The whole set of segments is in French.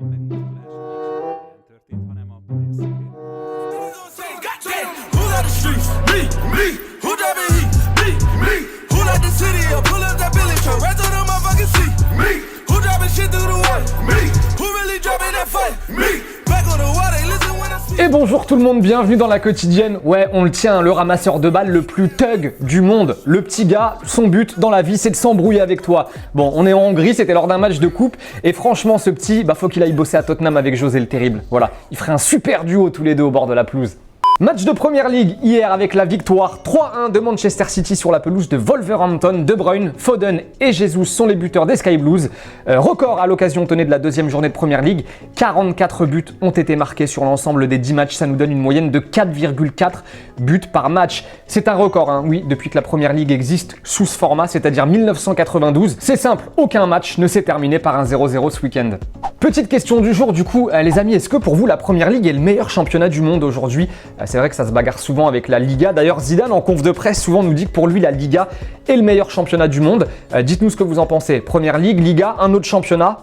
Et bonjour tout le monde, bienvenue dans la quotidienne. Ouais, on le tient, le ramasseur de balles le plus thug du monde. Le petit gars, son but dans la vie, c'est de s'embrouiller avec toi. Bon, on est en Hongrie, c'était lors d'un match de coupe. Et franchement, ce petit, faut qu'il aille bosser à Tottenham avec José le Terrible. Voilà, il ferait un super duo tous les deux au bord de la pelouse. Match de Première Ligue hier avec la victoire 3-1 de Manchester City sur la pelouse de Wolverhampton. De Bruyne, Foden et Jesus sont les buteurs des Sky Blues. Record à l'occasion, tenez, de la deuxième journée de Première Ligue. 44 buts ont été marqués sur l'ensemble des 10 matchs. Ça nous donne une moyenne de 4,4 buts par match. C'est un record, hein, oui, depuis que la Première Ligue existe sous ce format, c'est-à-dire 1992. C'est simple, aucun match ne s'est terminé par un 0-0 ce week-end. Petite question du jour, du coup, les amis, est-ce que pour vous la Première Ligue est le meilleur championnat du monde aujourd'hui? C'est vrai que ça se bagarre souvent avec la Liga. D'ailleurs, Zidane, en conf de presse, souvent nous dit que pour lui, la Liga est le meilleur championnat du monde. Dites-nous ce que vous en pensez. Première Ligue, Liga, un autre championnat?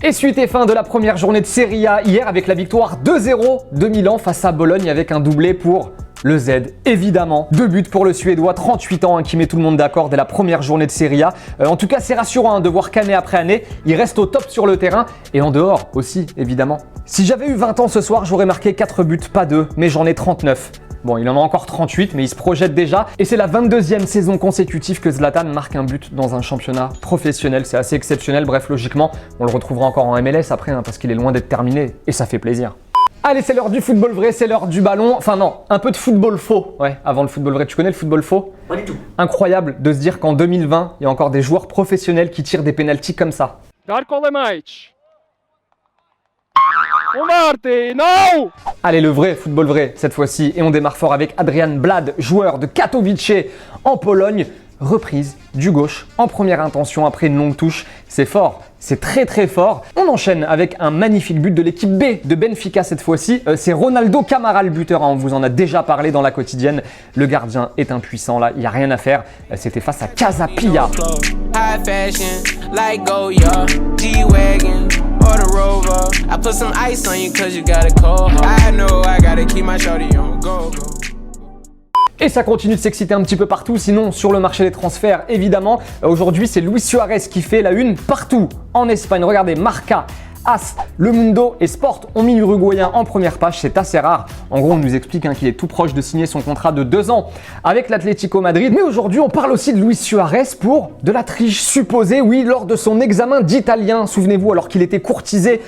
Et suite et fin de la première journée de Serie A hier avec la victoire 2-0 de Milan face à Bologne avec un doublé pour le Z, évidemment. 2 buts pour le Suédois, 38 ans, qui met tout le monde d'accord dès la première journée de Serie A. En tout cas, c'est rassurant de voir qu'année après année, il reste au top sur le terrain et en dehors aussi, évidemment. Si j'avais eu 20 ans ce soir, j'aurais marqué 4 buts, pas 2, mais j'en ai 39. Bon, il en a encore 38, mais il se projette déjà. Et c'est la 22e saison consécutive que Zlatan marque un but dans un championnat professionnel. C'est assez exceptionnel. Bref, logiquement, on le retrouvera encore en MLS après, parce qu'il est loin d'être terminé. Et ça fait plaisir. Allez, c'est l'heure du football vrai, c'est l'heure du ballon. Enfin non, un peu de football faux. Ouais, avant le football vrai. Tu connais le football faux? Pas du tout. Incroyable de se dire qu'en 2020, il y a encore des joueurs professionnels qui tirent des pénaltys comme ça. Darko Lemaic. Non! Allez, le vrai football vrai cette fois-ci. Et on démarre fort avec Adrian Blad, joueur de Katowice en Pologne. Reprise du gauche en première intention après une longue touche. C'est fort, c'est très très fort. On enchaîne avec un magnifique but de l'équipe B de Benfica cette fois-ci. C'est Ronaldo Camara le buteur, on vous en a déjà parlé dans la quotidienne. Le gardien est impuissant là, il n'y a rien à faire. C'était face à Casapia. Et ça continue de s'exciter un petit peu partout, sinon sur le marché des transferts, évidemment. Aujourd'hui, c'est Luis Suarez qui fait la une partout en Espagne. Regardez, Marca, As, Le Mundo et Sport ont mis l'Uruguayen en première page, c'est assez rare. En gros, on nous explique qu'il est tout proche de signer son contrat de 2 ans avec l'Atlético Madrid. Mais aujourd'hui, on parle aussi de Luis Suarez pour de la triche supposée, oui, lors de son examen d'italien. Souvenez-vous, alors qu'il était courtisé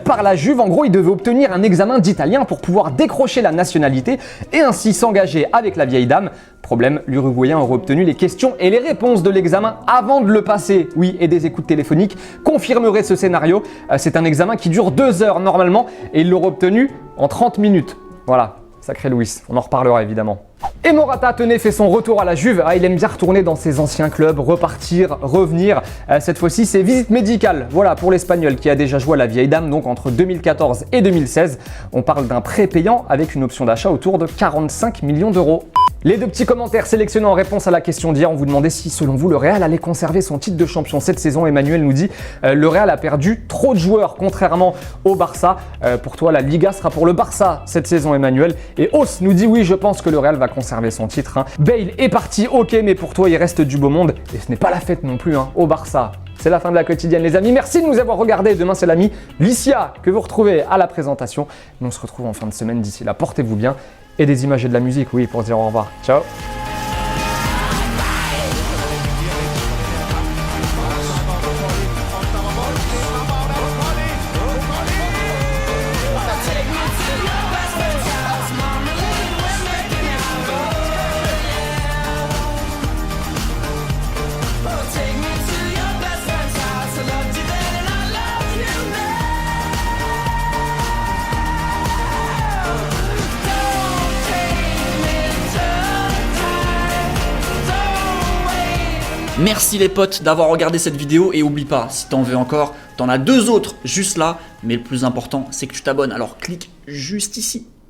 par la Juve, en gros, il devait obtenir un examen d'italien pour pouvoir décrocher la nationalité et ainsi s'engager avec la vieille dame. Problème, l'Uruguayen aurait obtenu les questions et les réponses de l'examen avant de le passer. Oui, et des écoutes téléphoniques confirmeraient ce scénario. C'est un examen qui dure 2 heures normalement et il l'aurait obtenu en 30 minutes. Voilà, sacré Luis, on en reparlera évidemment. Et Morata, tenez, fait son retour à la Juve. Il aime bien retourner dans ses anciens clubs, repartir, revenir. Cette fois-ci, c'est visite médicale. Voilà, pour l'Espagnol qui a déjà joué à la vieille dame, donc entre 2014 et 2016. On parle d'un prêt payant avec une option d'achat autour de 45 millions d'euros. Les 2 petits commentaires sélectionnés en réponse à la question d'hier, on vous demandait si, selon vous, le Real allait conserver son titre de champion cette saison. Emmanuel nous dit le Real a perdu trop de joueurs, contrairement au Barça. Pour toi, la Liga sera pour le Barça cette saison, Emmanuel. Et Os nous dit oui, je pense que le Real va conserver son titre. Bale est parti, ok, mais pour toi, il reste du beau monde. Et ce n'est pas la fête non plus au Barça. C'est la fin de la quotidienne, les amis. Merci de nous avoir regardés. Demain, c'est l'ami Licia que vous retrouvez à la présentation. Nous, on se retrouve en fin de semaine. D'ici là, portez-vous bien. Et des images et de la musique, oui, pour se dire au revoir. Ciao! Merci les potes d'avoir regardé cette vidéo et oublie pas, si t'en veux encore, t'en as 2 autres juste là, mais le plus important c'est que tu t'abonnes, alors clique juste ici.